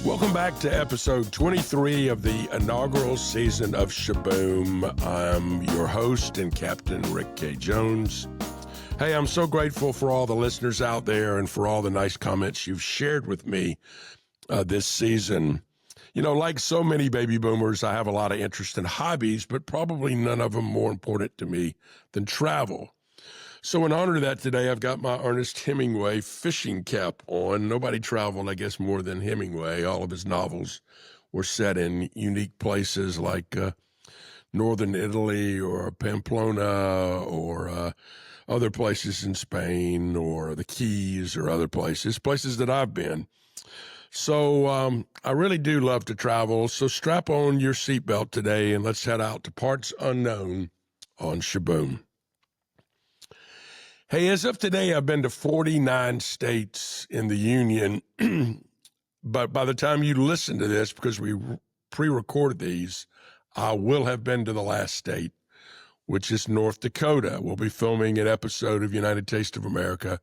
Welcome back to episode 23 of the inaugural season of Shaboom. I'm your host and Captain Rick K. Jones. Hey, I'm so grateful for all the listeners out there and for all the nice comments you've shared with me this season. You know, like so many baby boomers, I have a lot of interest in hobbies, but probably none of them more important to me than travel. So in honor of that, today I've got my Ernest Hemingway fishing cap on. Nobody traveled, I guess, more than Hemingway. All of his novels were set in unique places like northern Italy or Pamplona or other places in Spain or the Keys or other places that I've been. So I really do love to travel. So strap on your seatbelt today and let's head out to parts unknown on Shaboom. Hey, as of today, I've been to 49 states in the Union, but by the time you listen to this, because we pre-recorded these, I will have been to the last state, which is North Dakota. We'll be filming an episode of United Taste of America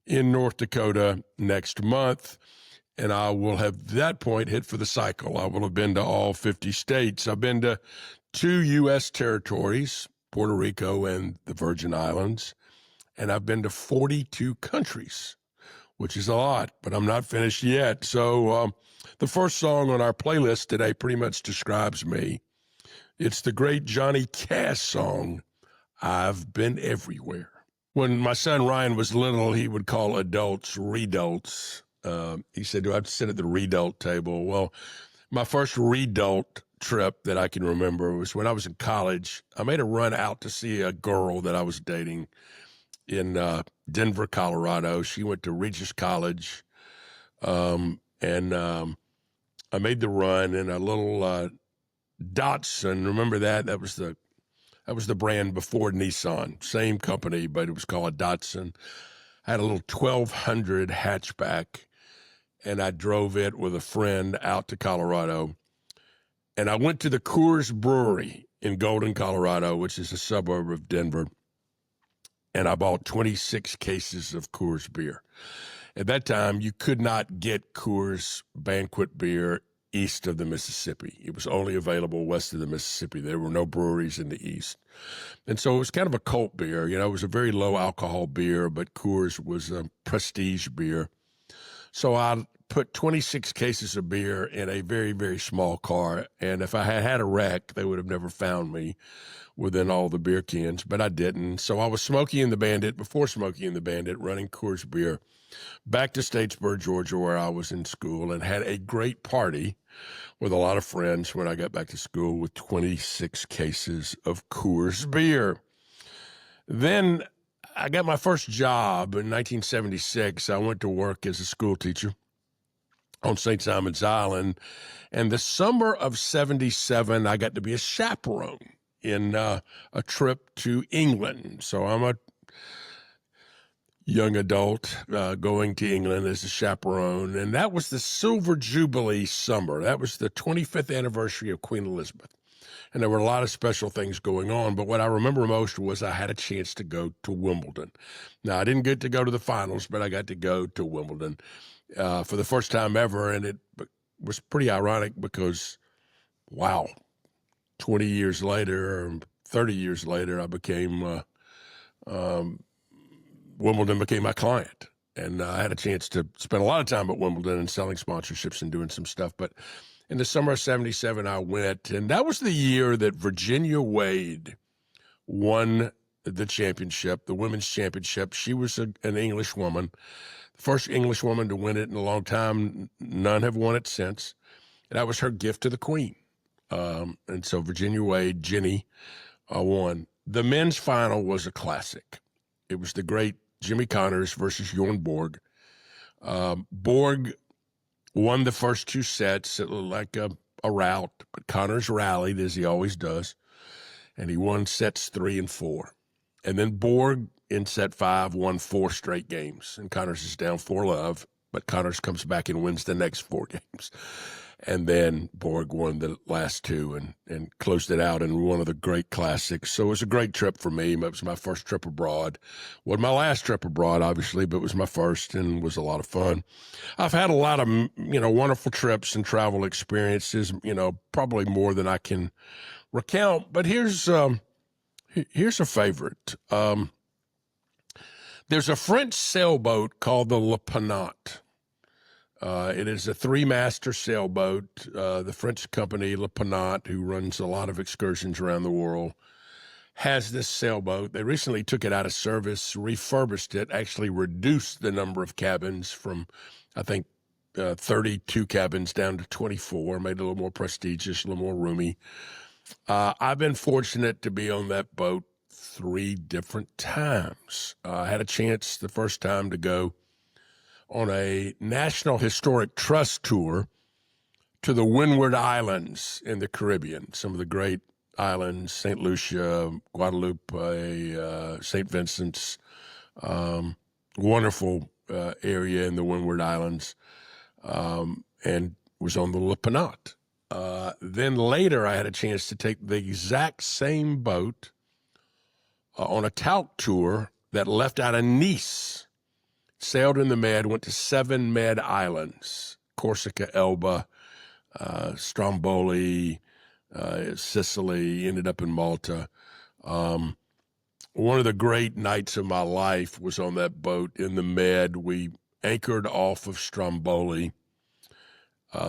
in North Dakota next month, and I will have, at that point, hit for the cycle. I will have been to all 50 states. I've been to 2 U.S. territories, Puerto Rico and the Virgin Islands. And I've been to 42 countries, which is a lot, but I'm not finished yet. So the first song on our playlist today pretty much describes me. It's the great Johnny Cash song, I've Been Everywhere. When my son Ryan was little, he would call adults redults. He said, do I have to sit at the redult table? Well, my first redult trip that I can remember was when I was in college. I made a run out to see a girl that I was dating in Denver, Colorado. She went to Regis College, and I made the run in a little Datsun. Remember that? That was the brand before Nissan. Same company, but it was called a Datsun. I had a little 1200 hatchback, and I drove it with a friend out to Colorado. And I went to the Coors Brewery in Golden, Colorado, which is a suburb of Denver. And I bought 26 cases of Coors beer. At that time, you could not get Coors banquet beer east of the Mississippi. It was only available west of the Mississippi. There were no breweries in the east. And so it was kind of a cult beer. You know, it was a very low alcohol beer, but Coors was a prestige beer. So I put 26 cases of beer in a very, very small car. And if I had had a wreck, they would have never found me within all the beer cans, but I didn't. So I was Smokey and the Bandit, before Smokey and the Bandit, running Coors Beer back to Statesboro, Georgia, where I was in school, and had a great party with a lot of friends when I got back to school with 26 cases of Coors Beer. Then I got my first job in 1976. I went to work as a school teacher on St. Simon's Island, and the summer of 77, I got to be a chaperone in a trip to England. So I'm a young adult going to England as a chaperone, and that was the Silver Jubilee summer. That was the 25th anniversary of Queen Elizabeth, and there were a lot of special things going on, but what I remember most was I had a chance to go to Wimbledon. Now, I didn't get to go to the finals, but I got to go to Wimbledon for the first time ever, and it was pretty ironic because, wow, 20 years later, or 30 years later, I became, Wimbledon became my client. And I had a chance to spend a lot of time at Wimbledon and selling sponsorships and doing some stuff. But in the summer of 77, I went, and that was the year that Virginia Wade won the championship, the women's championship. She was an English woman, the first English woman to win it in a long time. None have won it since. And that was her gift to the Queen. And so Virginia Wade, Jenny, won. The men's final was a classic. It was the great Jimmy Connors versus Bjorn Borg. Borg won the first 2 sets. It looked like a rout, but Connors rallied, as he always does, and he won sets 3 and 4. And then Borg, in set 5, won 4 straight games, and Connors is down 4-love, but Connors comes back and wins the next 4 games. And then Borg won the last two and closed it out in one of the great classics. So it was a great trip for me. It was my first trip abroad. Wasn't my last trip abroad, obviously, but it was my first and was a lot of fun. I've had a lot of, wonderful trips and travel experiences, probably more than I can recount. But here's a favorite. There's a French sailboat called the Le Penat. It is a three-master sailboat. The French company Le Penat, who runs a lot of excursions around the world, has this sailboat. They recently took it out of service, refurbished it, actually reduced the number of cabins from, I think, 32 cabins down to 24, made it a little more prestigious, a little more roomy. I've been fortunate to be on that boat 3 different times. I had a chance the first time to go on a National Historic Trust tour to the Windward Islands in the Caribbean, some of the great islands, St. Lucia, Guadeloupe, St. Vincent's, wonderful area in the Windward Islands, and was on the Le Penat. Then later I had a chance to take the exact same boat on a talc tour that left out of Nice, sailed in the Med, went to 7 Med islands, Corsica, Elba, Stromboli, Sicily, ended up in Malta. One of the great nights of my life was on that boat in the Med. We anchored off of Stromboli.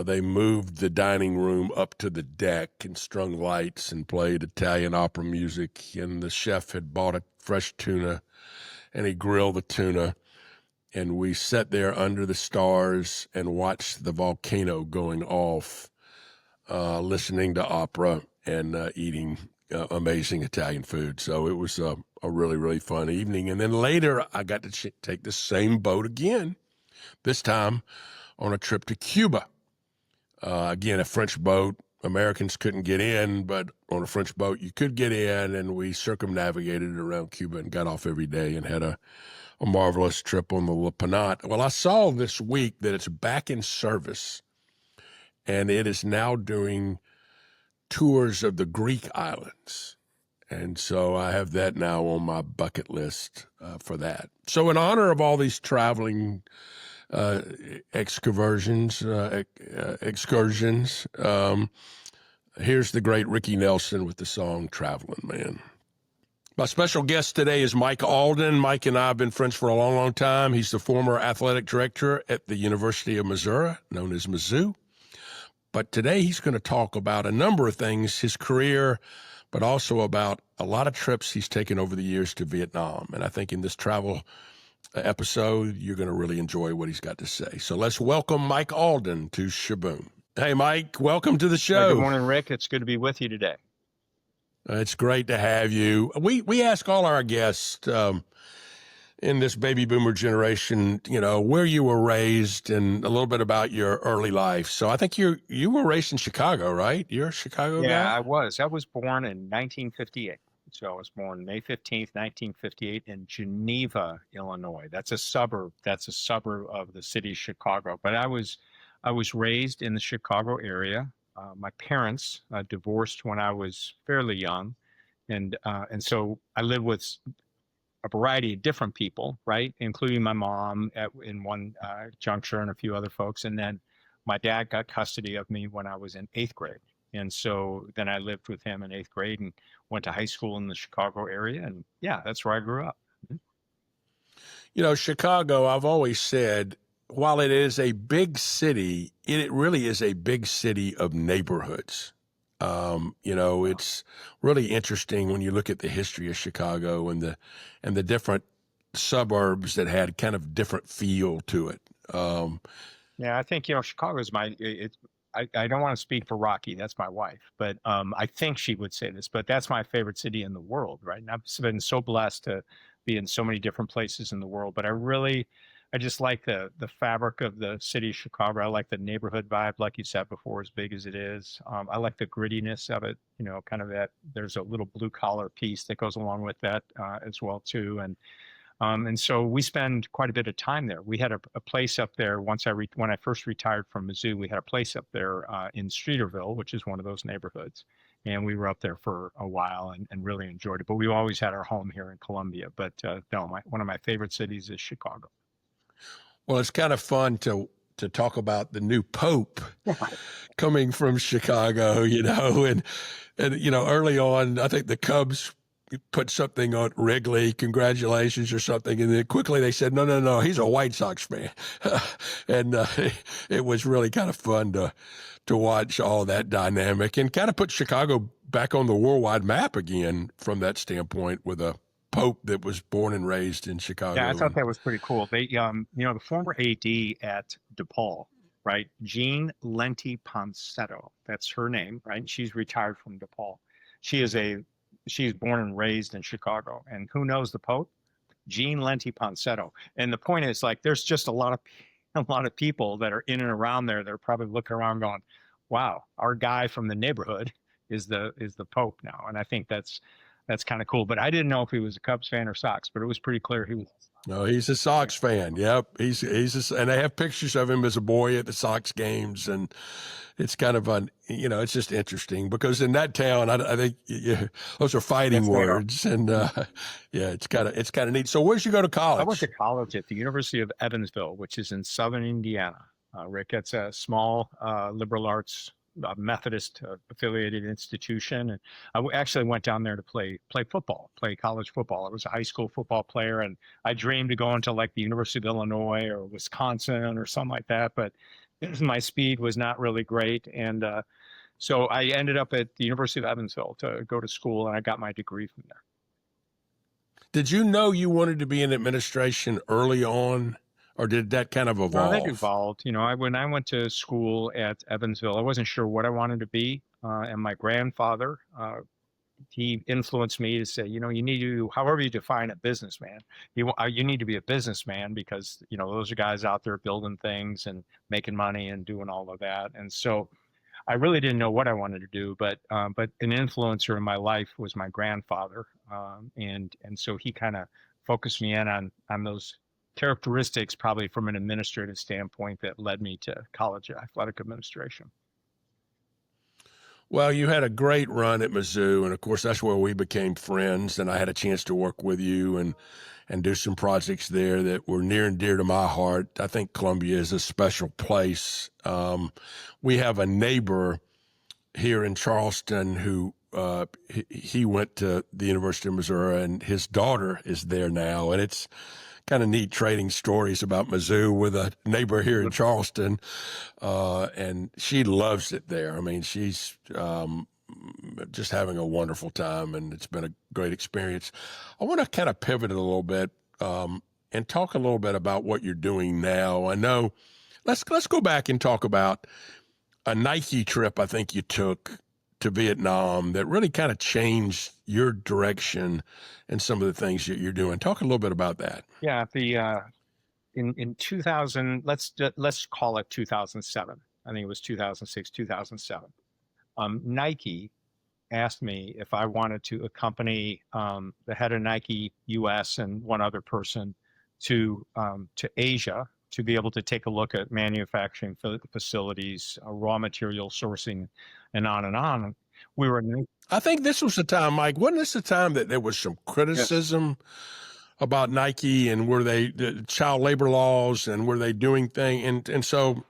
They moved the dining room up to the deck and strung lights and played Italian opera music. And the chef had bought a fresh tuna, and he grilled the tuna. And we sat there under the stars and watched the volcano going off, listening to opera and eating amazing Italian food. So it was a really, really fun evening. And then later, I got to take the same boat again, this time on a trip to Cuba. Again, a French boat. Americans couldn't get in, but on a French boat, you could get in. And we circumnavigated around Cuba and got off every day and had a marvelous trip on the Le Penat. Well, I saw this week that it's back in service, and it is now doing tours of the Greek islands. And so I have that now on my bucket list for that. So in honor of all these traveling excursions, here's the great Ricky Nelson with the song Traveling Man. My special guest today is Mike Alden. Mike and I have been friends for a long, long time. He's the former athletic director at the University of Missouri, known as Mizzou. But today he's going to talk about a number of things, his career, but also about a lot of trips he's taken over the years to Vietnam. And I think in this travel episode, you're going to really enjoy what he's got to say. So let's welcome Mike Alden to Shaboom. Hey, Mike, welcome to the show. Good morning, Rick. It's good to be with you today. It's great to have you. We ask all our guests in this baby boomer generation, where you were raised and a little bit about your early life. So I think you were raised in Chicago, right? You're a Chicago guy? Yeah, I was. I was born in 1958. So I was born May 15th, 1958 in Geneva, Illinois. That's a suburb. That's a suburb of the city of Chicago. But I was raised in the Chicago area. My parents divorced when I was fairly young, and so I lived with a variety of different people, right, including my mom in one juncture and a few other folks, and then my dad got custody of me when I was in 8th grade, and so then I lived with him in 8th grade and went to high school in the Chicago area, and yeah, that's where I grew up. Chicago, I've always said, while it is a big city, it really is a big city of neighborhoods. It's really interesting when you look at the history of Chicago and the different suburbs that had kind of different feel to it. Yeah, I think, Chicago is I don't want to speak for Rocky, that's my wife, but I think she would say this, but that's my favorite city in the world, right? And I've been so blessed to be in so many different places in the world, but I just like the fabric of the city of Chicago. I like the neighborhood vibe, like you said before, as big as it is. I like the grittiness of it, kind of that there's a little blue collar piece that goes along with that as well too. And And so we spend quite a bit of time there. We had a place up there when I first retired from Mizzou. We had a place up there in Streeterville, which is one of those neighborhoods, and we were up there for a while and really enjoyed it. But we always had our home here in Columbia. But no, one of my favorite cities is Chicago. Well, it's kind of fun to talk about the new pope coming from Chicago, and early on, I think the Cubs put something on Wrigley, congratulations or something, and then quickly they said, no, he's a White Sox fan, and it was really kind of fun to watch all that dynamic and kind of put Chicago back on the worldwide map again from that standpoint with a pope that was born and raised in Chicago. Yeah, I thought that was pretty cool. They, the former AD at DePaul, right? Jean Lenti Ponsetto, that's her name, right? She's retired from DePaul. She's born and raised in Chicago. And who knows the Pope? Jean Lenti Ponsetto. And the point is, like, there's just a lot of people that are in and around there that are probably looking around going, wow, our guy from the neighborhood is the Pope now. And I think that's kind of cool. But I didn't know if he was a Cubs fan or Sox, but it was pretty clear he was. No, he's a Sox fan. Yep, and they have pictures of him as a boy at the Sox games, and it's kind of it's just interesting because in that town, I think those are fighting words, and it's kind of neat. So, where'd you go to college? I went to college at the University of Evansville, which is in southern Indiana. Rick, it's a small liberal arts Methodist affiliated institution, and I actually went down there to play football, play college football. I was a high school football player, and I dreamed to go into like the University of Illinois or Wisconsin or something like that, but my speed was not really great, and so I ended up at the University of Evansville to go to school, and I got my degree from there. Did you know you wanted to be in administration early on? Or did that kind of evolve? No, that evolved. When I went to school at Evansville, I wasn't sure what I wanted to be. And my grandfather, he influenced me to say, you need to, however you define a businessman, you need to be a businessman because, those are guys out there building things and making money and doing all of that. And so I really didn't know what I wanted to do, but an influencer in my life was my grandfather. And so he kind of focused me in on those characteristics, probably from an administrative standpoint, that led me to college athletic administration. Well, you had a great run at Mizzou, and of course that's where we became friends, and I had a chance to work with you and do some projects there that were near and dear to my heart. I think Columbia is a special place. We have a neighbor here in Charleston who he went to the University of Missouri, and his daughter is there now, and it's kind of neat trading stories about Mizzou with a neighbor here in Charleston, and she loves it there. I mean, she's just having a wonderful time, and it's been a great experience. I want to kind of pivot a little bit and talk a little bit about what you're doing now. I know, let's go back and talk about a Nike trip I think you took to Vietnam that really kind of changed your direction and some of the things that you're doing. Talk a little bit about that. Yeah, in 2000, let's call it 2007. I think it was 2006, 2007. Nike asked me if I wanted to accompany the head of Nike US and one other person to Asia to be able to take a look at manufacturing facilities, raw material sourcing, and on and on. We were. I think this was the time, Mike. Wasn't this the time that there was some criticism about Nike and were they the child labor laws and were they doing things? And so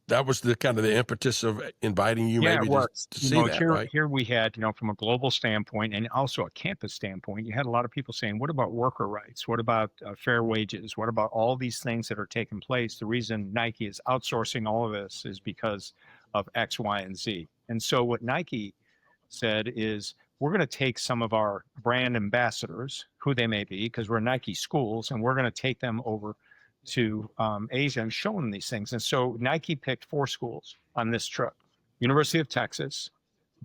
that was the kind of the impetus of inviting you maybe to see that, right? Here we had, from a global standpoint and also a campus standpoint, you had a lot of people saying, what about worker rights? What about fair wages? What about all these things that are taking place? The reason Nike is outsourcing all of this is because of X, Y, and Z. And so what Nike said is, we're going to take some of our brand ambassadors, who they may be, because we're Nike schools, and we're going to take them over to Asia and show them these things. And so Nike picked 4 schools on this trip: University of Texas,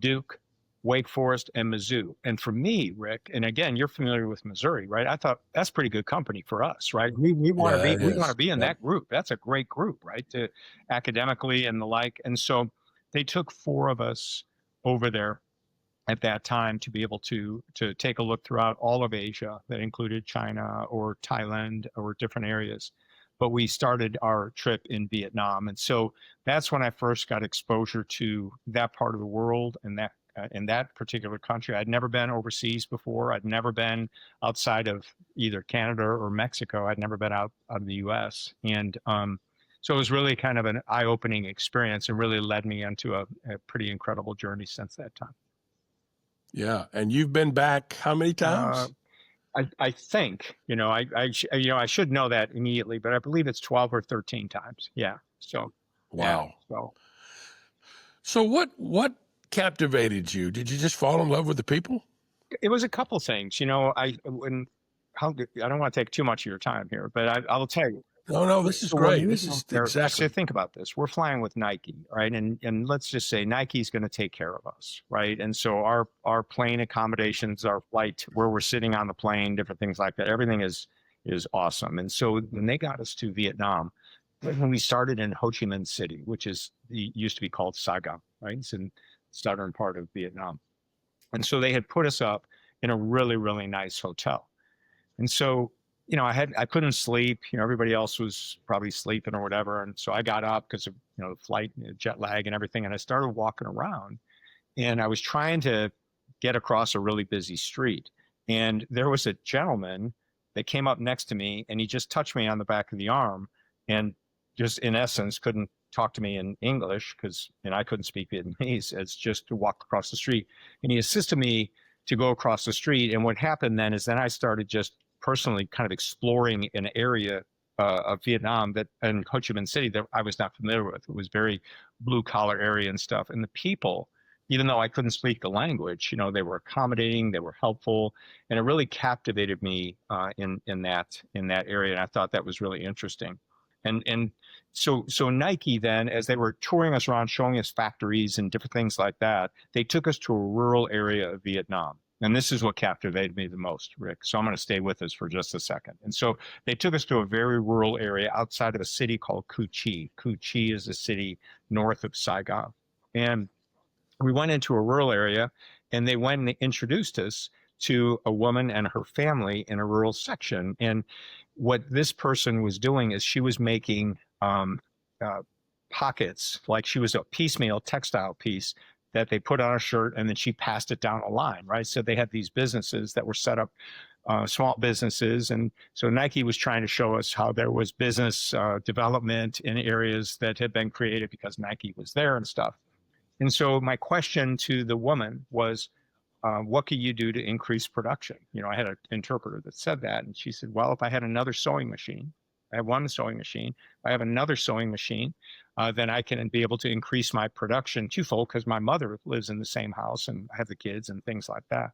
Duke, Wake Forest, and Mizzou. And for me, Rick, and again, you're familiar with Missouri, right? I thought that's pretty good company for us, right? We want to be in that group. That's a great group, right? To academically and the like. And so they took 4 of us over there. at that time to be able to take a look throughout all of Asia that included China or Thailand or different areas. But we started our trip in Vietnam, and so that's when I first got exposure to that part of the world and that in that particular country. I'd never been overseas before. I'd never been outside of either Canada or Mexico. I'd never been out of the U.S. And so it was really kind of an eye-opening experience and really led me into a pretty incredible journey since that time. Yeah. And you've been back how many Uh, times? I think, I should know that immediately, but I believe it's 12 or 13 times. Yeah. So, yeah. Wow. So So what captivated you? Did you just fall in love with the people? it was a couple things, I don't want to take too much of your time here, but I'll tell you. No, no, this is So when great. we This go is there, so exactly. think about this. We're flying with Nike, right? And let's just say Nike's going to take care of us, right? And so our plane accommodations, our flight, where we're sitting on the plane, different things like that, everything is awesome. And so when they got us to Vietnam, when we started in Ho Chi Minh City, which used to be called Saigon, right? It's in the southern part of Vietnam. And so they had put us up in a really, really nice hotel. And so, I couldn't sleep. Everybody else was probably sleeping or whatever. And so I got up because of, the flight, jet lag and everything. And I started walking around and I was trying to get across a really busy street. And there was a gentleman that came up next to me and he just touched me on the back of the arm and just in essence couldn't talk to me in English and I couldn't speak Vietnamese as just to walk across the street. And he assisted me to go across the street. And what happened then is then I started just personally kind of exploring an area of Vietnam that in Ho Chi Minh City that I was not familiar with. It was very blue collar area and stuff. And the people, even though I couldn't speak the language, they were accommodating, they were helpful, and it really captivated me in that area. And I thought that was really interesting. And so Nike then, as they were touring us around, showing us factories and different things like that, they took us to a rural area of Vietnam. And this is what captivated me the most, Rick. So I'm going to stay with us for just a second. And so they took us to a very rural area outside of a city called Cu Chi. Cu Chi is a city north of Saigon. And we went into a rural area and they went and introduced us to a woman and her family in a rural section. And what this person was doing is she was making pockets, like she was a piecemeal textile piece that they put on a shirt and then she passed it down a line, right? So they had these businesses that were set up, small businesses. And so Nike was trying to show us how there was business development in areas that had been created because Nike was there and stuff. And so my question to the woman was, what could you do to increase production? I had an interpreter that said that. And she said, well, if I had another sewing machine, I have one sewing machine. I have another sewing machine, then I can be able to increase my production twofold because my mother lives in the same house and I have the kids and things like that.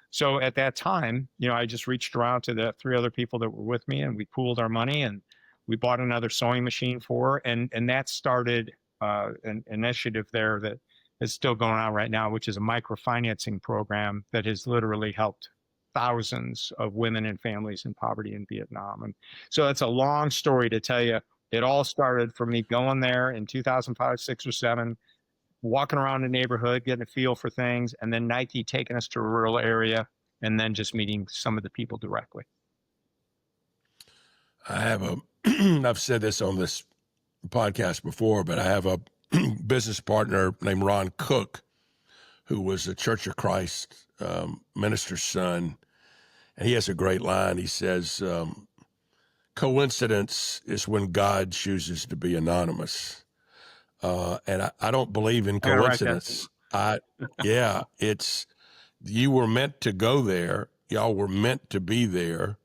So at that time, I just reached around to the three other people that were with me and we pooled our money and we bought another sewing machine for her. And that started an initiative there that is still going on right now, which is a microfinancing program that has literally helped thousands of women and families in poverty in Vietnam. And so it's a long story to tell you. It all started from me going there in 2005, 6 or 7, walking around the neighborhood, getting a feel for things, and then Nike taking us to a rural area and then just meeting some of the people directly. I have I've said this on this podcast before, but I have a business partner named Ron Cook, who was a Church of Christ minister's son. And he has a great line. He says, coincidence is when God chooses to be anonymous. And I don't believe in coincidence. It's, you were meant to go there. Y'all were meant to be there.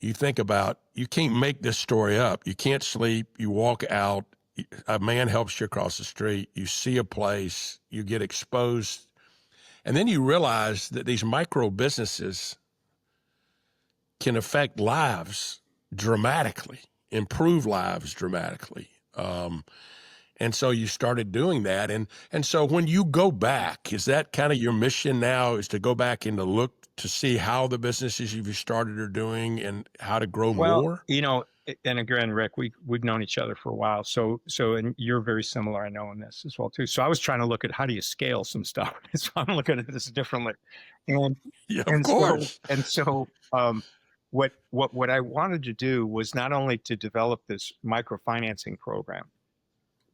You think about, you can't make this story up. You can't sleep. You walk out. A man helps you across the street. You see a place. You get exposed. And then you realize that these micro businesses can affect lives dramatically, improve lives dramatically. And so you started doing that. And so when you go back, is that kind of your mission now, is to go back and to look to see how the businesses you've started are doing and how to grow more? and again, Rick, we've known each other for a while. And you're very similar, I know, in this as well too. So I was trying to look at how do you scale some stuff. So I'm looking at this differently. And Yeah, of course. what I wanted to do was not only to develop this microfinancing program,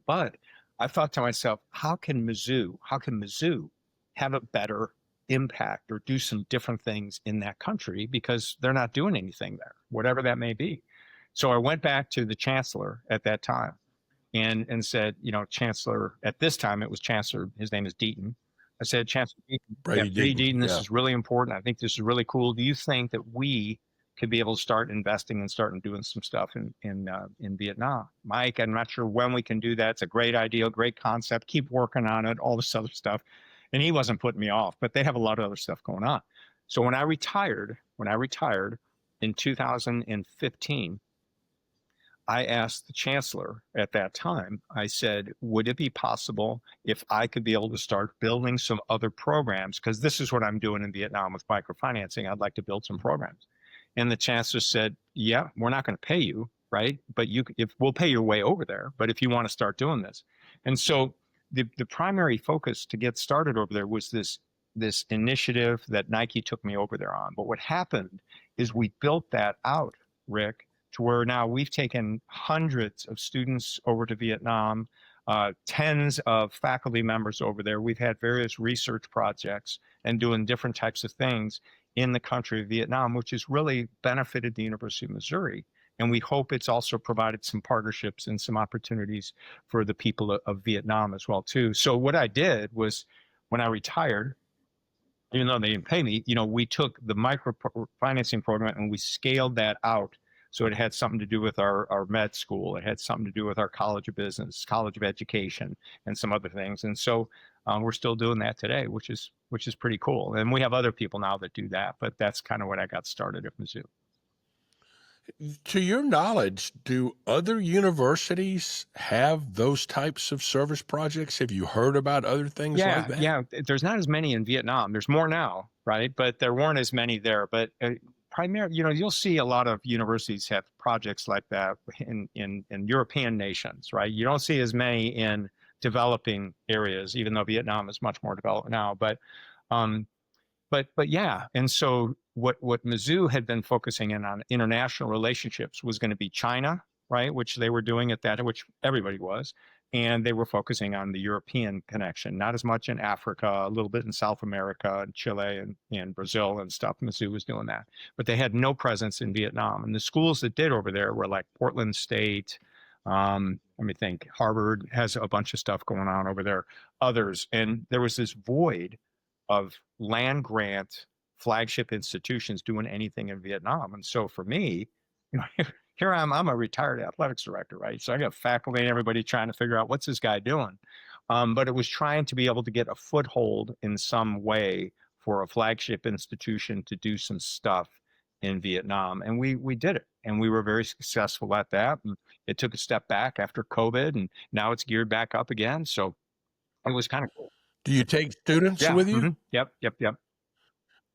but I thought to myself, how can Mizzou have a better impact or do some different things in that country because they're not doing anything there, whatever that may be. So I went back to the chancellor at that time and said, Chancellor, at this time it was Chancellor, his name is Deaton. I said, Chancellor Deaton, Brady Deaton, this yeah. is really important. I think this is really cool. Do you think that we could be able to start investing and starting doing some stuff in Vietnam? Mike, I'm not sure when we can do that. It's a great idea, great concept. Keep working on it, all this other stuff. And he wasn't putting me off, but they have a lot of other stuff going on. So when I retired in 2015, I asked the chancellor at that time, I said, would it be possible if I could be able to start building some other programs? Because this is what I'm doing in Vietnam with microfinancing. I'd like to build some programs. And the chancellor said, yeah, we're not going to pay you, right? But if we'll pay your way over there, but if you want to start doing this. And so the primary focus to get started over there was this initiative that Nike took me over there on. But what happened is we built that out, Rick, to where now we've taken hundreds of students over to Vietnam, tens of faculty members over there. We've had various research projects and doing different types of things in the country of Vietnam, which has really benefited the University of Missouri. And we hope it's also provided some partnerships and some opportunities for the people of Vietnam as well, too. So what I did was when I retired, even though they didn't pay me, we took the microfinancing program and we scaled that out. So it had something to do with our med school. It had something to do with our College of Business, College of Education, and some other things. And so we're still doing that today, which is pretty cool. And we have other people now that do that, but that's kind of when I got started at Mizzou. To your knowledge, do other universities have those types of service projects? Have you heard about other things like that? Yeah. There's not as many in Vietnam. There's more now, right? But there weren't as many there. But primarily, you'll see a lot of universities have projects like that in European nations, right? You don't see as many in developing areas, even though Vietnam is much more developed now. But yeah, and so what Mizzou had been focusing in on international relationships was going to be China, right? Which they were doing at that, which everybody was. And they were focusing on the European connection, not as much in Africa, a little bit in South America and Chile and Brazil and stuff. Mizzou was doing that, but they had no presence in Vietnam. And the schools that did over there were like Portland State. Let me think. Harvard has a bunch of stuff going on over there, others. And there was this void of land grant flagship institutions doing anything in Vietnam. And so for me, here I'm a retired athletics director, right? So I got faculty and everybody trying to figure out what's this guy doing. But it was trying to be able to get a foothold in some way for a flagship institution to do some stuff in Vietnam. And we did it. And we were very successful at that. And it took a step back after COVID, and now it's geared back up again. So it was kind of cool. Do you take students with you? Mm-hmm. Yep.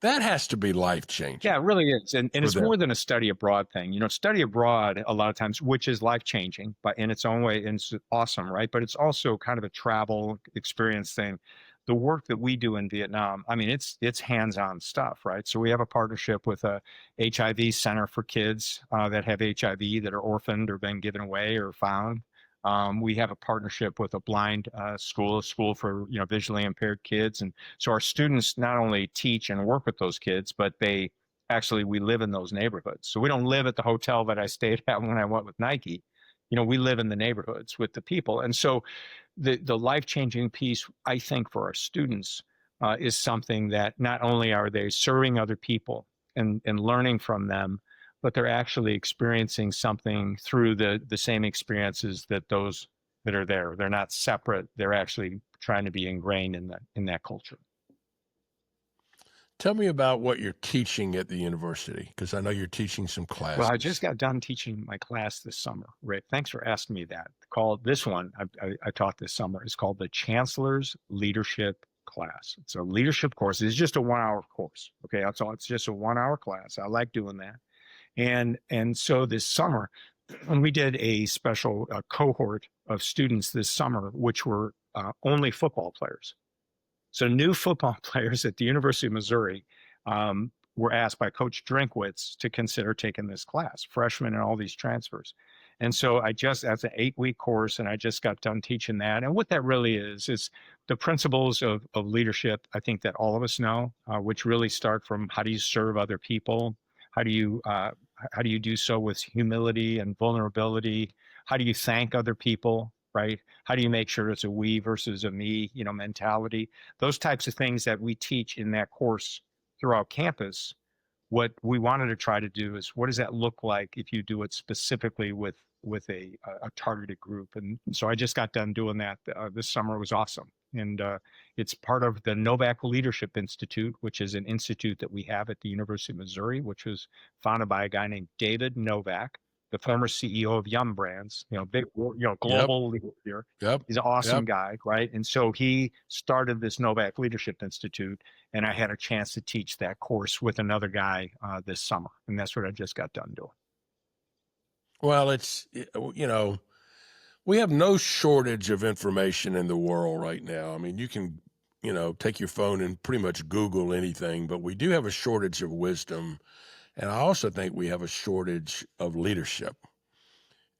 That has to be life-changing. Yeah, it really is. And it's more than a study abroad thing. Study abroad a lot of times, which is life-changing, but in its own way, and it's awesome, right? But it's also kind of a travel experience thing. The work that we do in Vietnam, I mean, it's hands-on stuff, right? So we have a partnership with a HIV center for kids that have HIV that are orphaned or been given away or found. We have a partnership with a blind school, a school for visually impaired kids, and so our students not only teach and work with those kids, but we live in those neighborhoods. So we don't live at the hotel that I stayed at when I went with Nike. We live in the neighborhoods with the people, and so the life-changing piece, I think, for our students is something that not only are they serving other people and learning from them, but they're actually experiencing something through the same experiences that those that are there. They're not separate. They're actually trying to be ingrained in that culture. Tell me about what you're teaching at the university, because I know you're teaching some classes. Well, I just got done teaching my class this summer, Rick. Thanks for asking me that. This one I taught this summer is called the Chancellor's Leadership Class. It's a leadership course. It's just a 1-hour course. Okay, that's all. It's just a 1-hour class. I like doing that. And so this summer, And we did a special cohort of students this summer, which were only football players. So new football players at the University of Missouri were asked by Coach Drinkwitz to consider taking this class, freshmen and all these transfers. And so that's an 8-week course, and I just got done teaching that. And what that really is the principles of leadership, I think that all of us know, which really start from how do you serve other people? How do you do so with humility and vulnerability? How do you thank other people, right? How do you make sure it's a we versus a me, mentality? Those types of things that we teach in that course throughout campus. What we wanted to try to do is what does that look like if you do it specifically with a targeted group? And so I just got done doing that this summer. It was awesome. And it's part of the Novak Leadership Institute, which is an institute that we have at the University of Missouri, which was founded by a guy named David Novak, the former CEO of Yum Brands, big, Yep. global leader. Yep. He's an awesome Yep. guy, right? And so he started this Novak Leadership Institute, and I had a chance to teach that course with another guy this summer, and that's what I just got done doing. Well, we have no shortage of information in the world right now. I mean, you can, take your phone and pretty much Google anything, but we do have a shortage of wisdom. And I also think we have a shortage of leadership.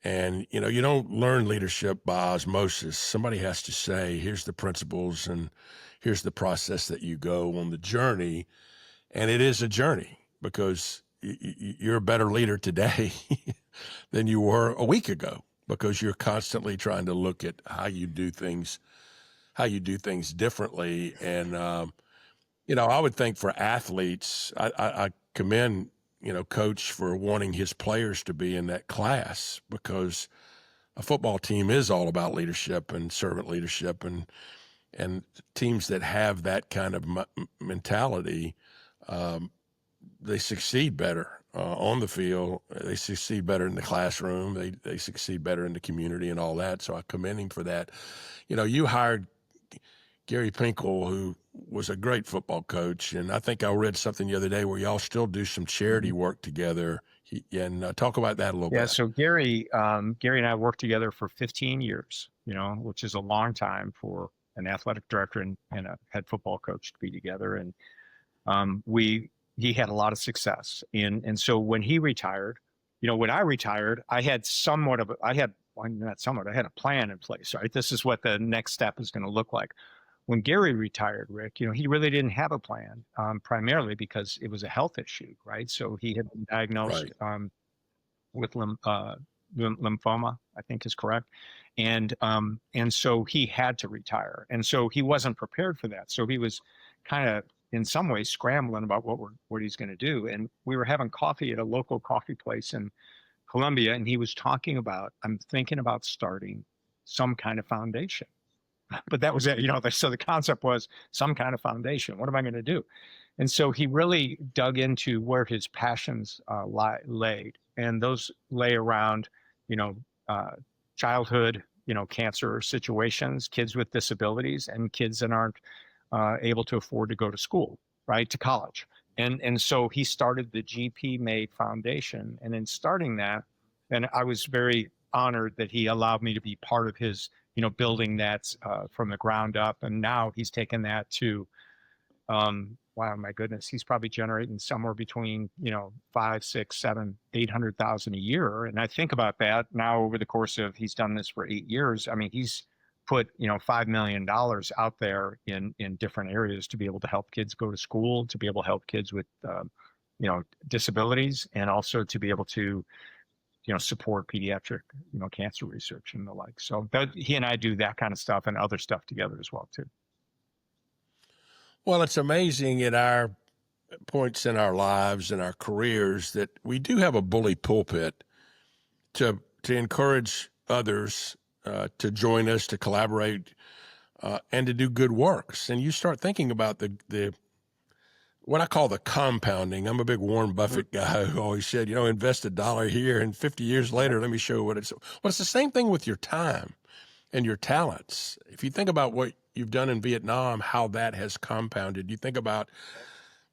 And, you don't learn leadership by osmosis. Somebody has to say, here's the principles and here's the process that you go on the journey. And it is a journey because you're a better leader today than you were a week ago because you're constantly trying to look at how you do things differently. And, I would think for athletes, I commend, coach for wanting his players to be in that class because a football team is all about leadership and servant leadership and teams that have that kind of mentality, they succeed better on the field. They succeed better in the classroom. They succeed better in the community and all that. So I commend him for that. You hired Gary Pinkel, who was a great football coach, and I think I read something the other day where y'all still do some charity work together. And talk about that a little bit. Yeah, so Gary and I worked together for 15 years, which is a long time for an athletic director and a head football coach to be together. And he had a lot of success. And so when he retired, when I retired, I had I had a plan in place, right? This is what the next step is going to look like. When Gary retired, Rick, he really didn't have a plan, primarily because it was a health issue, right? So he had been diagnosed with lymphoma, I think is correct, and so he had to retire, and so he wasn't prepared for that. So he was kind of, in some ways, scrambling about what he's going to do. And we were having coffee at a local coffee place in Columbia, and he was talking about, I'm thinking about starting some kind of foundation. But that was it, so the concept was some kind of foundation. What am I going to do? And so he really dug into where his passions laid, and those lay around, childhood, cancer situations, kids with disabilities, and kids that aren't able to afford to go to school, right, to college. And so he started the GP Made Foundation, and in starting that, and I was very honored that he allowed me to be part of his, building that from the ground up. And now he's taken that to, wow, my goodness, he's probably generating somewhere between, 5, 6, 7, 800,000 a year. And I think about that now over the course of, he's done this for 8 years. I mean, he's put, $5 million out there in different areas to be able to help kids go to school, to be able to help kids with, disabilities, and also to be able to, support pediatric, cancer research and the like. So he and I do that kind of stuff and other stuff together as well too. Well, it's amazing at our points in our lives and our careers that we do have a bully pulpit to encourage others to join us, to collaborate, and to do good works. And you start thinking about the what I call the compounding. I'm a big Warren Buffett guy who always said, invest $1 here and 50 years later, let me show you what it's. Well, it's the same thing with your time and your talents. If you think about what you've done in Vietnam, how that has compounded, you think about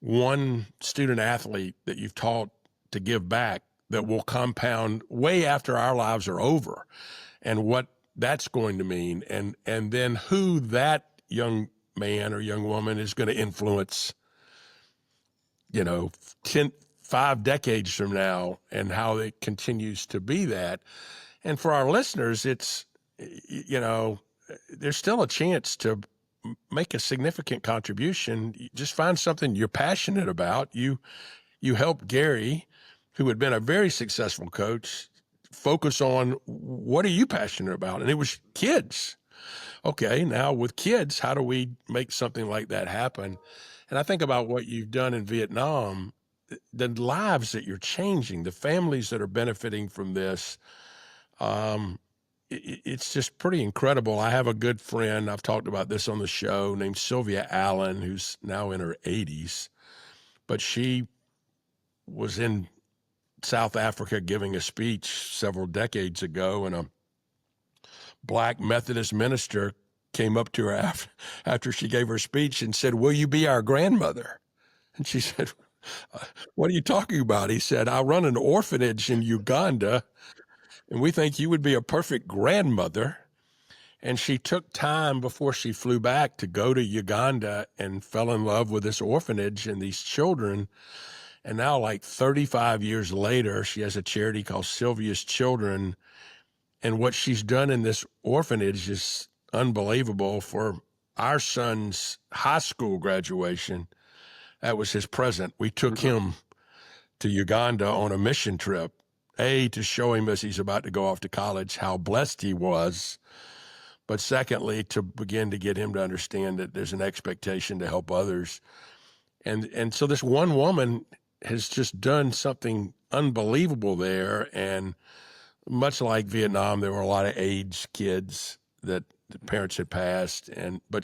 one student athlete that you've taught to give back that will compound way after our lives are over, and what that's going to mean, and then who that young man or young woman is going to influence, 5 decades from now, and how it continues to be that. And for our listeners, it's, there's still a chance to make a significant contribution. You just find something you're passionate about. You helped Gary, who had been a very successful coach, focus on what are you passionate about? And it was kids. Okay, now with kids, how do we make something like that happen? And I think about what you've done in Vietnam, the lives that you're changing, the families that are benefiting from this. It's just pretty incredible. I have a good friend, I've talked about this on the show, named Sylvia Allen, who's now in her 80s, but she was in South Africa giving a speech several decades ago, and a Black Methodist minister came up to her after she gave her speech and said, "Will you be our grandmother?" And she said, "What are you talking about?" He said, "I run an orphanage in Uganda, and we think you would be a perfect grandmother." And she took time before she flew back to go to Uganda and fell in love with this orphanage and these children. And now, like 35 years later, she has a charity called Sylvia's Children. And what she's done in this orphanage is unbelievable. For our son's high school graduation, that was his present. We took him to Uganda on a mission trip, to show him as he's about to go off to college how blessed he was, but secondly, to begin to get him to understand that there's an expectation to help others. And so this one woman has just done something unbelievable there. And much like Vietnam, there were a lot of AIDS kids that the parents had passed, but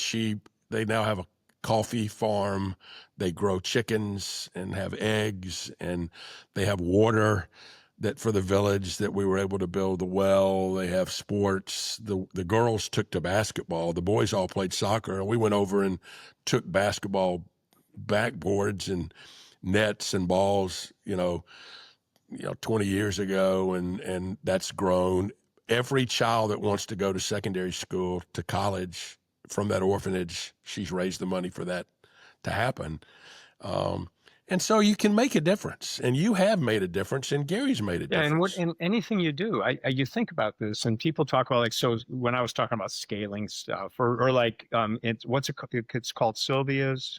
they now have a coffee farm. They grow chickens and have eggs, and they have water that for the village that we were able to build the well. They have sports. The girls took to basketball. The boys all played soccer, and we went over and took basketball backboards and nets and balls, 20 years ago, and that's grown. Every child that wants to go to secondary school, to college from that orphanage, she's raised the money for that to happen. And so you can make a difference, and you have made a difference, and Gary's made a difference. And anything you do, you think about this, and people talk about, like, so when I was talking about scaling stuff, or like, it's called Sylvia's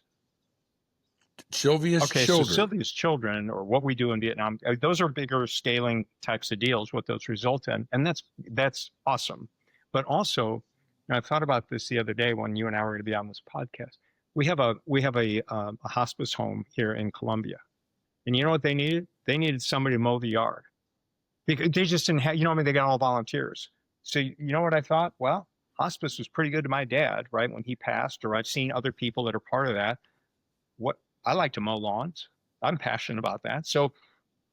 Children. So Sylvia's Children, or what we do in Vietnam, those are bigger scaling types of deals, what those result in. And that's awesome. But also, and I thought about this the other day when you and I were going to be on this podcast. We have a hospice home here in Columbia. And you know what they needed? They needed somebody to mow the yard. Because they just didn't have, they got all volunteers. So you know what I thought? Well, hospice was pretty good to my dad, right? When he passed, or I've seen other people that are part of that. I like to mow lawns. I'm passionate about that. So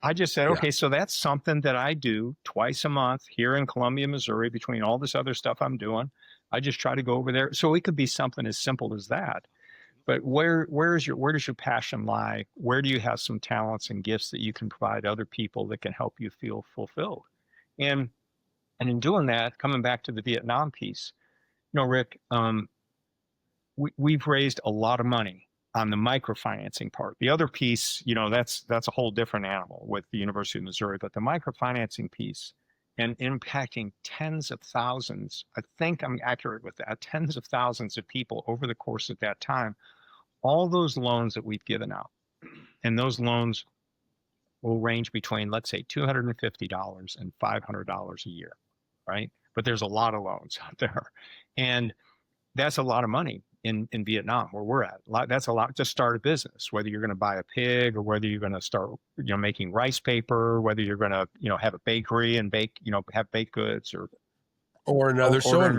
I just said, okay, so that's something that I do twice a month here in Columbia, Missouri, between all this other stuff I'm doing. I just try to go over there. So it could be something as simple as that. But where does your passion lie? Where do you have some talents and gifts that you can provide other people that can help you feel fulfilled? And in doing that, coming back to the Vietnam piece, Rick, we've raised a lot of money on the microfinancing part. The other piece, that's a whole different animal with the University of Missouri, but the microfinancing piece and impacting tens of thousands, I think I'm accurate with that, tens of thousands of people over the course of that time, all those loans that we've given out. And those loans will range between, let's say, $250 and $500 a year, right? But there's a lot of loans out there. And that's a lot of money in Vietnam, where we're at. That's a lot to start a business, whether you're going to buy a pig, or whether you're going to start, making rice paper, whether you're going to, have a bakery and bake, have baked goods, or another sewing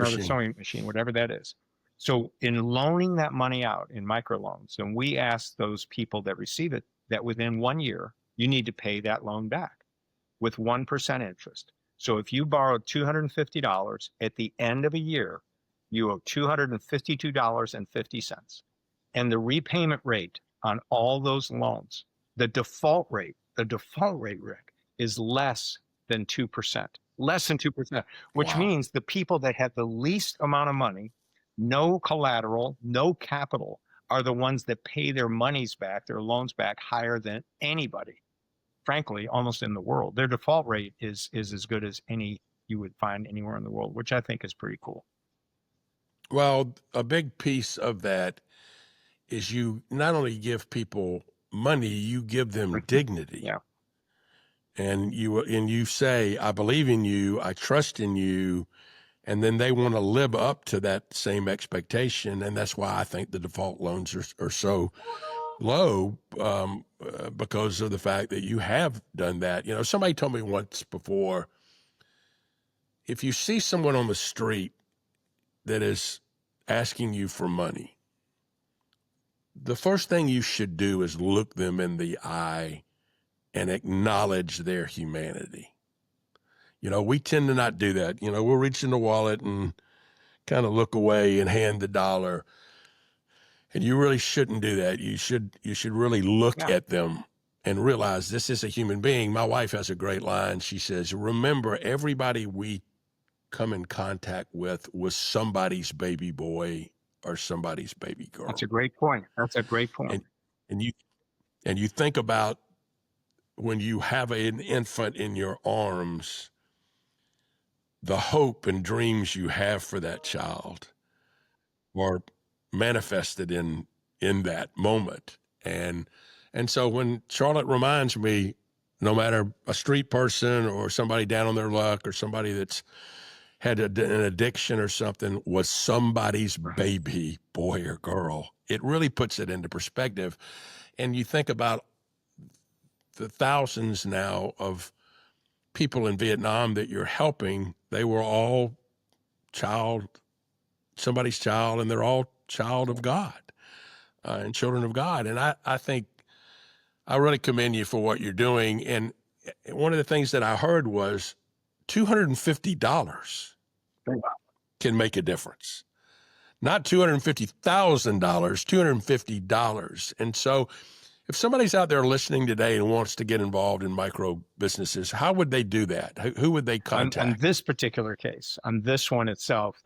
machine, whatever that is. So in loaning that money out in microloans, and we ask those people that receive it that within 1 year, you need to pay that loan back with 1% interest. So if you borrowed $250 at the end of a year, you owe $252.50. And the repayment rate on all those loans, the default rate, Rick, is less than 2%. Less than 2%, which Wow. means the people that have the least amount of money, no collateral, no capital, are the ones that pay their monies back, their loans back higher than anybody, frankly, almost in the world. Their default rate is as good as any you would find anywhere in the world, which I think is pretty cool. Well, a big piece of that is you not only give people money, you give them dignity. Yeah. And you say, I believe in you, I trust in you, and then they want to live up to that same expectation. And that's why I think the default loans are so low, because of the fact that you have done that. You know, somebody told me once before, if you see someone on the street that is asking you for money, the first thing you should do is look them in the eye and acknowledge their humanity. You know, we tend to not do that. You know, we'll reach in the wallet and kind of look away and hand the dollar. And you really shouldn't do that. You should really look Yeah. at them and realize this is a human being. My wife has a great line. She says, remember, everybody we come in contact with was somebody's baby boy or somebody's baby girl. That's a great point. That's a great point. And you think about when you have an infant in your arms, the hope and dreams you have for that child are manifested in that moment. And so when Charlotte reminds me, no matter a street person or somebody down on their luck or somebody that's had an addiction or something was somebody's baby boy or girl, it really puts it into perspective. And you think about the thousands now of people in Vietnam that you're helping, they were all somebody's child, and they're all child of God and children of God. And I think I really commend you for what you're doing. And one of the things that I heard was $250 can make a difference. Not $250,000, $250. And so if somebody's out there listening today and wants to get involved in micro businesses, how would they do that? Who would they contact? On this particular case, on this one itself,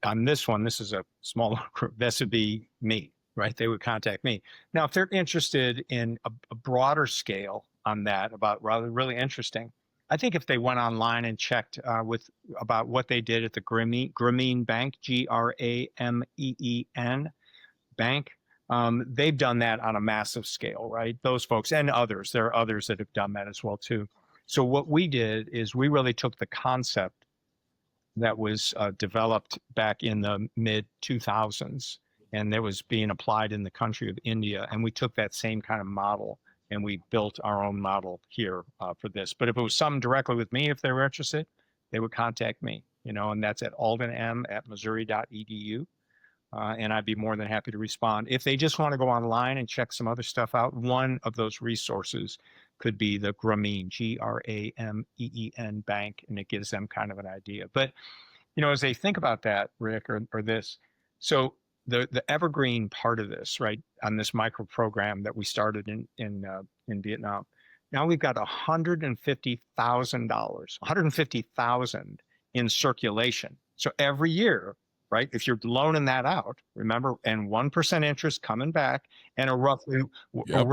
on this one, this is a smaller group. This would be me, right? They would contact me. Now, if they're interested in a broader scale on that, about rather really interesting, I think if they went online and checked about what they did at the Grameen Bank, GRAMEEN Bank, they've done that on a massive scale, right? Those folks and others. There are others that have done that as well too. So what we did is we really took the concept that was developed back in the mid 2000s, and that was being applied in the country of India, and we took that same kind of model and we built our own model here for this. But if it was something directly with me, if they were interested, they would contact me, and that's at aldenm@missouri.edu. And I'd be more than happy to respond. If they just want to go online and check some other stuff out, one of those resources could be the Grameen, GRAMEEN Bank, and it gives them kind of an idea. But, as they think about that, Rick, or this, so the evergreen part of this, right, on this micro program that we started in Vietnam, now we've got $150,000 in circulation. So every year, right, if you're loaning that out, remember, and 1% interest coming back, and a roughly and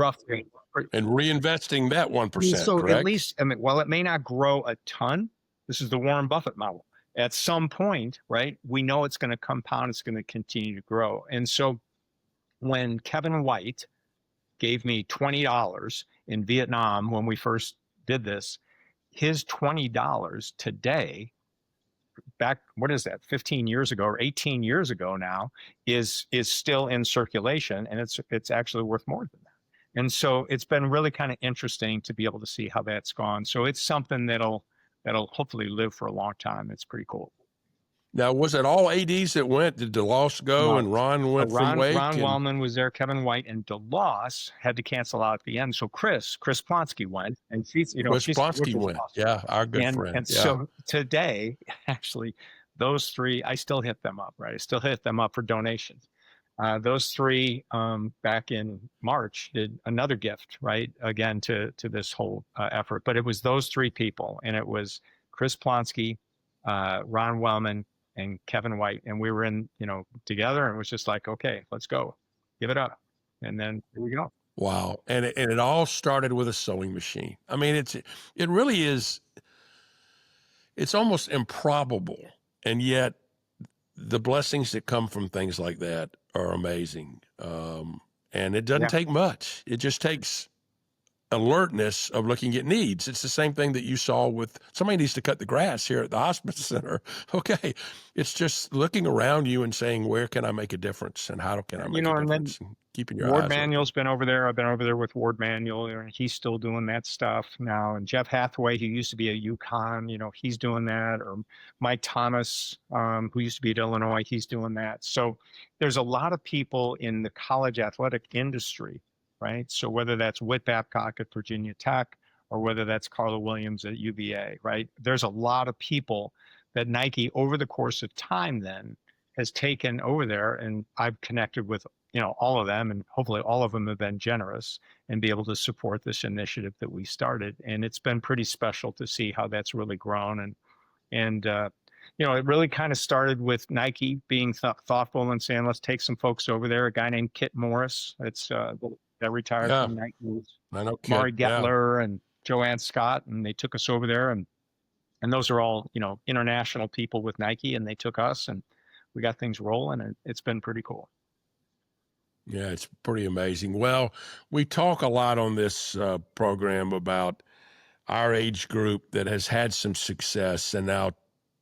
reinvesting that 1%. So correct? At least, while it may not grow a ton, this is the Warren Buffett model. At some point, right, we know it's going to compound, it's going to continue to grow. And so when Kevin White gave me $20 in Vietnam when we first did this, his $20 today, back, what is that, 15 years ago or 18 years ago now, is still in circulation, and it's actually worth more than that. And so it's been really kind of interesting to be able to see how that's gone. So it's something that'll hopefully live for a long time. It's pretty cool. Now, was it all ADs that went? Did DeLoss go and Ron went from Wake? Ron Wellman was there, Kevin White, and DeLoss had to cancel out at the end. So Chris Plonsky went, and Chris Plonsky went. Awesome. Yeah, our good friend. And so today, actually, those three, I still hit them up, right? I still hit them up for donations. Those three back in March did another gift, right? Again, to this whole effort. But it was those three people, and it was Chris Plonsky, Ron Wellman, and Kevin White, and we were in, together, and it was just like, okay, let's go, give it up, and then here we go. Wow. And it all started with a sewing machine. I mean, it really is, it's almost improbable. And yet the blessings that come from things like that are amazing. And it doesn't Yeah. take much. It just takes alertness of looking at needs. It's the same thing that you saw with somebody needs to cut the grass here at the hospice center. Okay. It's just looking around you and saying, where can I make a difference and how can I make a And then difference? And keeping your Ward eyes Manuel's open. been over there. I've been over there with Ward Manuel, and he's still doing that stuff now. And Jeff Hathaway, who used to be at UConn, he's doing that. Or Mike Thomas, who used to be at Illinois, he's doing that. So there's a lot of people in the college athletic industry, right? So whether that's Whit Babcock at Virginia Tech or whether that's Carla Williams at UVA, right? There's a lot of people that Nike over the course of time then has taken over there, and I've connected with all of them, and hopefully all of them have been generous and be able to support this initiative that we started. And it's been pretty special to see how that's really grown. And it really kind of started with Nike being thoughtful and saying, let's take some folks over there. A guy named Kit Morris, that retired Yeah. from Nike, I know Kit. Mari Yeah. Gettler and Joanne Scott, and they took us over there. And those are all, international people with Nike, and they took us, and we got things rolling, and it's been pretty cool. Yeah, it's pretty amazing. Well, we talk a lot on this program about our age group that has had some success and now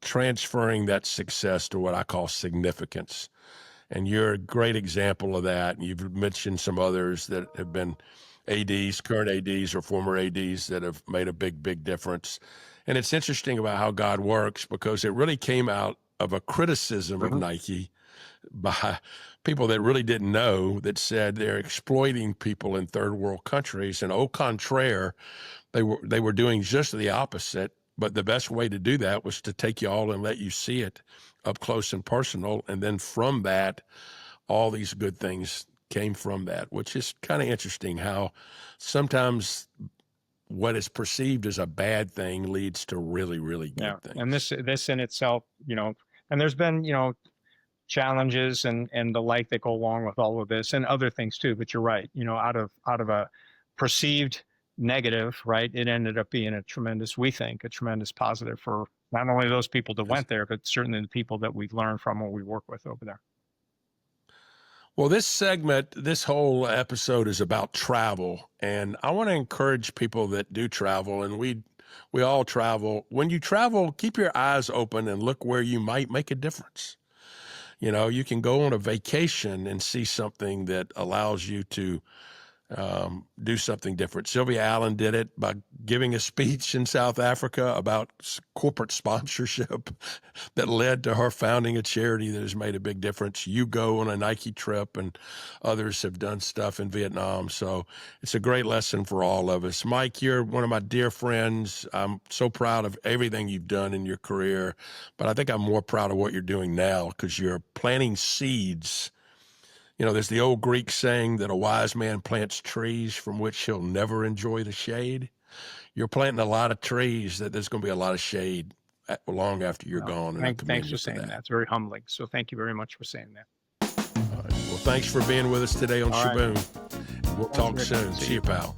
transferring that success to what I call significance. And you're a great example of that. And you've mentioned some others that have been ADs, current ADs or former ADs that have made a big, big difference. And it's interesting about how God works because it really came out of a criticism of Nike by people that really didn't know, that said they're exploiting people in third world countries. And au contraire, they were doing just the opposite. But the best way to do that was to take you all and let you see it up close and personal. And then from that, all these good things came from that, which is kind of interesting how sometimes what is perceived as a bad thing leads to really, really good things. And this in itself, and there's been, challenges and the like that go along with all of this and other things too. But you're right, out of a perceived negative, right, it ended up being a tremendous positive for not only those people that went there, but certainly the people that we've learned from or we work with over there. Well, this whole episode is about travel, and I want to encourage people that do travel, and we all travel. When you travel, keep your eyes open and look where you might make a difference. You can go on a vacation and see something that allows you to do something different. Sylvia Allen did it by giving a speech in South Africa about corporate sponsorship that led to her founding a charity that has made a big difference. You go on a Nike trip, and others have done stuff in Vietnam. So it's a great lesson for all of us. Mike, you're one of my dear friends. I'm so proud of everything you've done in your career, but I think I'm more proud of what you're doing now because you're planting seeds. There's the old Greek saying that a wise man plants trees from which he'll never enjoy the shade. You're planting a lot of trees that there's going to be a lot of shade long after you're gone. And thanks for saying that. It's very humbling. So thank you very much for saying that. All right. Well, thanks for being with us today on Shaboom. Right. We'll talk soon. See you, pal.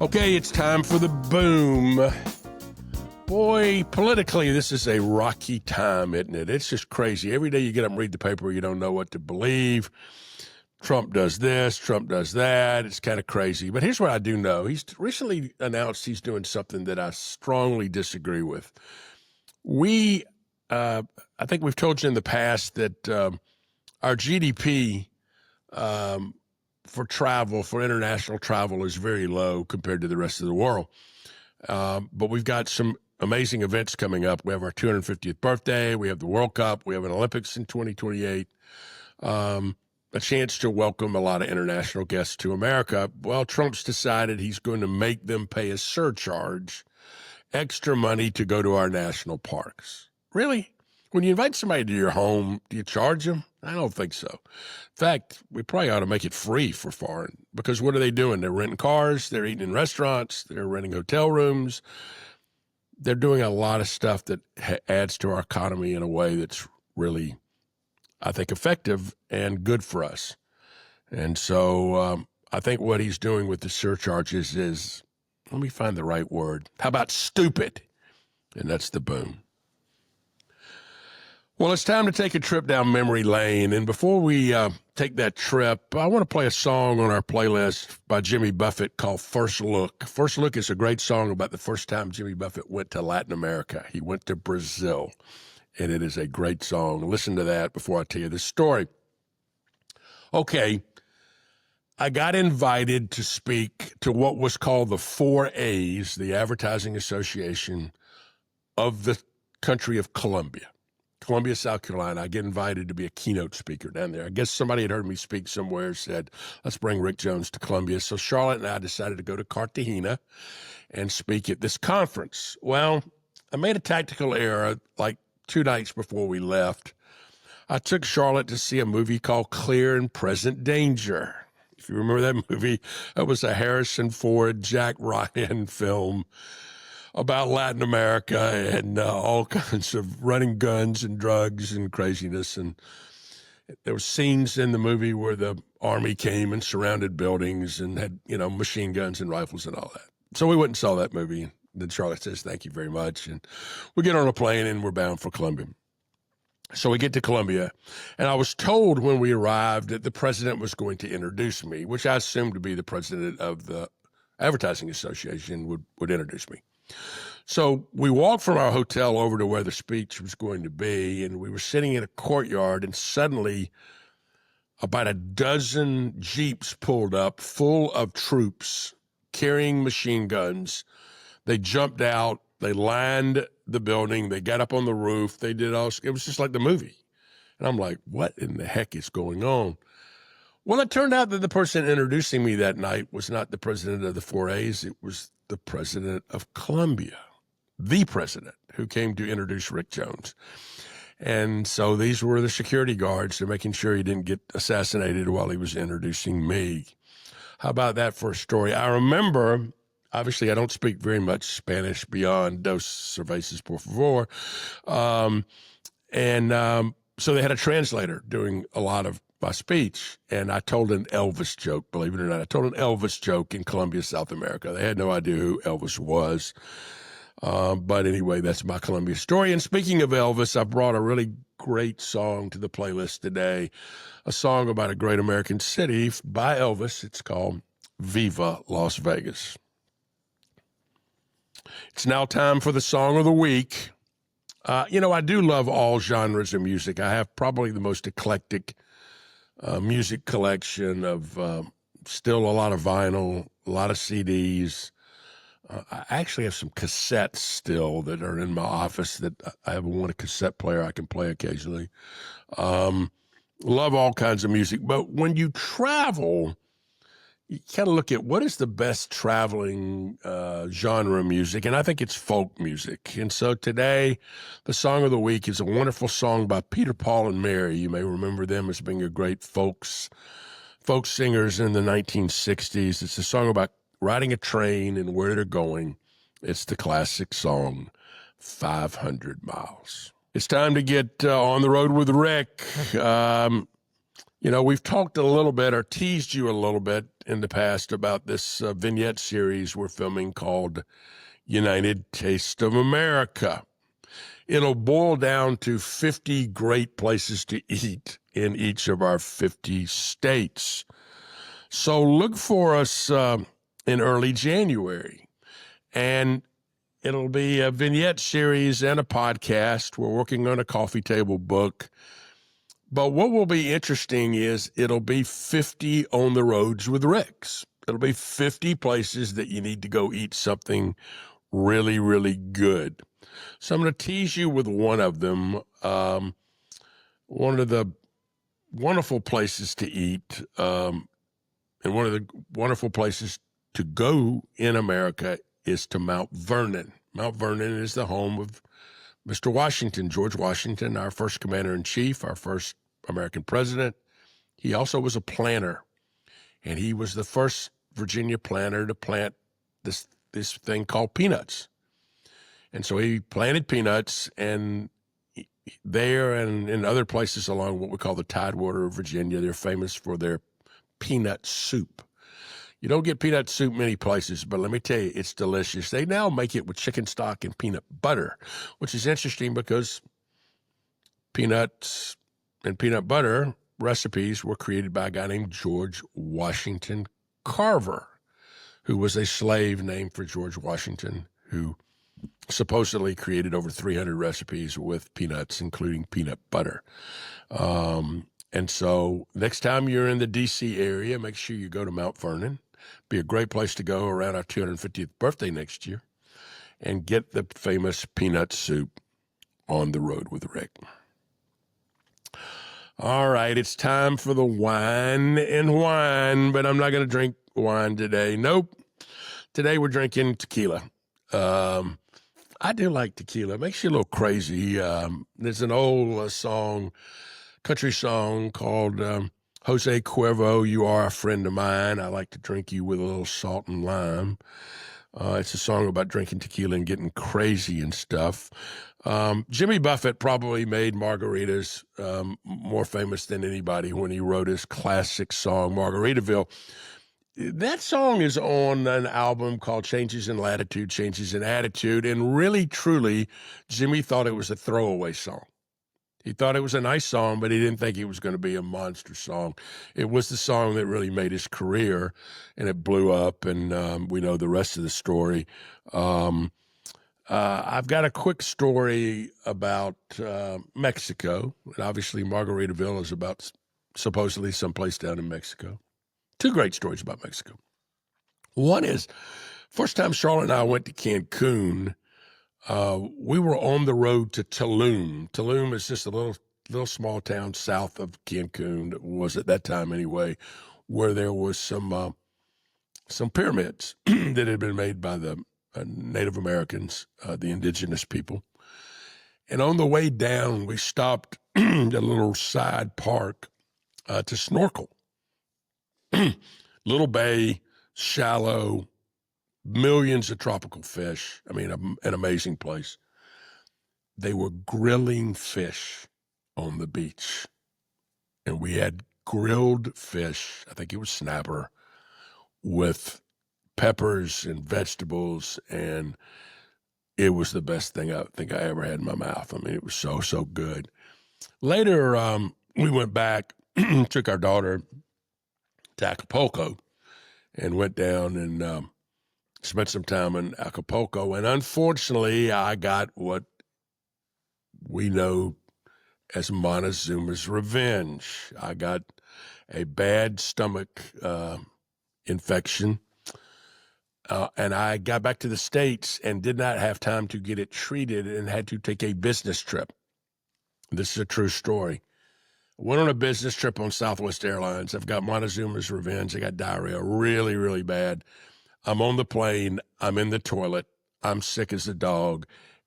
Okay, it's time for the boom. Boy, politically, this is a rocky time, isn't it? It's just crazy. Every day you get up and read the paper, you don't know what to believe. Trump does this, Trump does that. It's kind of crazy. But here's what I do know. He's recently announced he's doing something that I strongly disagree with. I think we've told you in the past that our GDP for travel, for international travel, is very low compared to the rest of the world. But we've got some amazing events coming up. We have our 250th birthday. We have the World Cup. We have an Olympics in 2028. A chance to welcome a lot of international guests to America. Well, Trump's decided he's going to make them pay a surcharge, extra money to go to our national parks. Really? When you invite somebody to your home, do you charge them? I don't think so. In fact, we probably ought to make it free for foreign, because what are they doing? They're renting cars, they're eating in restaurants, they're renting hotel rooms. They're doing a lot of stuff that adds to our economy in a way that's really, I think, effective and good for us. And so I think what he's doing with the surcharges is, let me find the right word. How about stupid? And that's the boom. Well, it's time to take a trip down memory lane. And before we take that trip, I want to play a song on our playlist by Jimmy Buffett called First Look. First Look is a great song about the first time Jimmy Buffett went to Latin America. He went to Brazil, and it is a great song. Listen to that before I tell you the story. Okay, I got invited to speak to what was called the 4As, the Advertising Association of the country of Colombia, South Carolina. I get invited to be a keynote speaker down there. I guess somebody had heard me speak somewhere, said, let's bring Rick Jones to Colombia. So Charlotte and I decided to go to Cartagena and speak at this conference. Well, I made a tactical error like 2 nights before we left. I took Charlotte to see a movie called Clear and Present Danger. If you remember that movie, it was a Harrison Ford, Jack Ryan film about Latin America and all kinds of running guns and drugs and craziness. And there were scenes in the movie where the army came and surrounded buildings and had, machine guns and rifles and all that. So we went and saw that movie. And then Charlotte says, thank you very much. And we get on a plane and we're bound for Colombia. So we get to Colombia, and I was told when we arrived that the president was going to introduce me, which I assumed to be the president of the Advertising Association would introduce me. So we walked from our hotel over to where the speech was going to be, and we were sitting in a courtyard, and suddenly about a dozen Jeeps pulled up full of troops carrying machine guns. They jumped out. They lined the building. They got up on the roof. They did all. It was just like the movie. And I'm like, what in the heck is going on? Well, it turned out that the person introducing me that night was not the president of the 4As. It was the president of Colombia, the president who came to introduce Rick Jones. And so these were the security guards. They're making sure he didn't get assassinated while he was introducing me. How about that for a story? I remember... Obviously, I don't speak very much Spanish beyond dos cervezas, por favor. So they had a translator doing a lot of my speech, and I told an Elvis joke, believe it or not. I told an Elvis joke in Colombia, South America. They had no idea who Elvis was. But anyway, that's my Colombia story. And speaking of Elvis, I brought a really great song to the playlist today, a song about a great American city by Elvis. It's called Viva Las Vegas. It's now time for the song of the week. I do love all genres of music. I have probably the most eclectic music collection of still a lot of vinyl, a lot of CDs. I actually have some cassettes still that are in my office that I have a cassette player I can play occasionally. Love all kinds of music. But when you travel, you kind of look at what is the best traveling genre of music, and I think it's folk music. And so today, the song of the week is a wonderful song by Peter, Paul, and Mary. You may remember them as being a great folk singers in the 1960s. It's a song about riding a train and where they're going. It's the classic song, 500 Miles. It's time to get on the road with Rick. We've talked a little bit or teased you a little bit in the past about this vignette series we're filming called United Taste of America. It'll boil down to 50 great places to eat in each of our 50 states. So look for us in early January. And it'll be a vignette series and a podcast. We're working on a coffee table book. But what will be interesting is it'll be 50 on the roads with Ricks. It'll be 50 places that you need to go eat something really, really good. So I'm going to tease you with one of them. One of the wonderful places to eat and one of the wonderful places to go in America is to Mount Vernon. Mount Vernon is the home of Mr. Washington, George Washington, our first commander-in-chief, our first American president. He also was a planter, and he was the first Virginia planter to plant this thing called peanuts. And so he planted peanuts, and there and in other places along what we call the Tidewater of Virginia, they're famous for their peanut soup. You don't get peanut soup many places, but let me tell you, it's delicious. They now make it with chicken stock and peanut butter, which is interesting because peanuts and peanut butter recipes were created by a guy named George Washington Carver, who was a slave named for George Washington, who supposedly created over 300 recipes with peanuts, including peanut butter. And so next time you're in the D.C. area, make sure you go to Mount Vernon. Be a great place to go around our 250th birthday next year and get the famous peanut soup on the road with Rick. All right, it's time for the wine and wine, but I'm not going to drink wine today. Nope. Today we're drinking tequila. I do like tequila. It makes you a little crazy. There's an old song, country song called Jose Cuervo, You Are a Friend of Mine. I like to drink you with a little salt and lime. It's a song about drinking tequila and getting crazy and stuff. Jimmy Buffett probably made margaritas more famous than anybody when he wrote his classic song, Margaritaville. That song is on an album called Changes in Latitude, Changes in Attitude, and really, truly, Jimmy thought it was a throwaway song. He thought it was a nice song, but he didn't think it was going to be a monster song. It was the song that really made his career, and it blew up, and we know the rest of the story. I've got a quick story about Mexico, and obviously Margaritaville is about supposedly someplace down in Mexico. Two great stories about Mexico. One is, first time Charlotte and I went to Cancun, we were on the road to Tulum. Tulum is just a little small town south of Cancun. It was at that time anyway, where there was some pyramids that had been made by the Native Americans, the indigenous people. And on the way down, we stopped at a little side park to snorkel. Little bay, shallow, millions of tropical fish. I mean, an amazing place. They were grilling fish on the beach. And we had grilled fish, I think it was snapper, with peppers and vegetables. And it was the best thing I think I ever had in my mouth. I mean, it was so, so good. Later, we went back, took our daughter to Acapulco and went down and spent some time in Acapulco. And unfortunately, I got what we know as Montezuma's revenge. I got a bad stomach infection. And I got back to the States and did not have time to get it treated and had to take a business trip. This is a true story. Went on a business trip on Southwest Airlines. I've got Montezuma's revenge. I got diarrhea really, really bad. I'm on the plane. I'm in the toilet. I'm sick as a dog.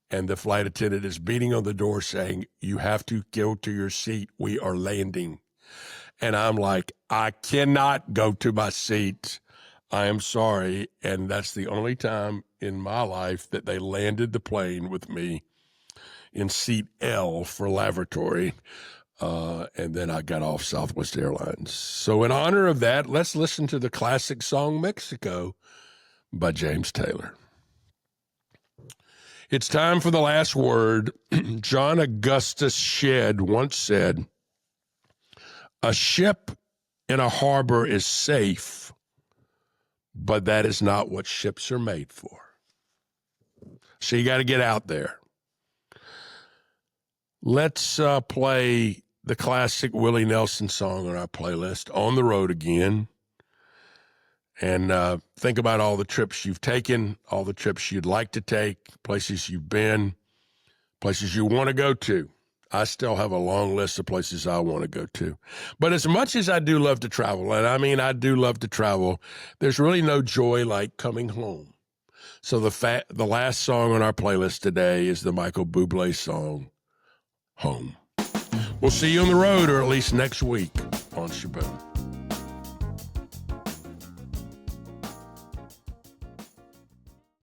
And the flight attendant is beating on the door saying, you have to go to your seat. We are landing. And I'm like, I cannot go to my seat. I am sorry. And that's the only time in my life that they landed the plane with me in seat L for lavatory. And then I got off Southwest Airlines. So in honor of that, let's listen to the classic song Mexico by James Taylor. It's time for the last word. John Augustus Shedd once said, a ship in a harbor is safe, but that is not what ships are made for. So you got to get out there. Let's play the classic Willie Nelson song on our playlist, On the Road Again. And think about all the trips you've taken, all the trips you'd like to take, places you've been, places you want to go to. I still have a long list of places I want to go to. But as much as I do love to travel, and I mean I do love to travel, there's really no joy like coming home. So the last song on our playlist today is the Michael Bublé song, Home. We'll see you on the road, or at least next week on Shaboom.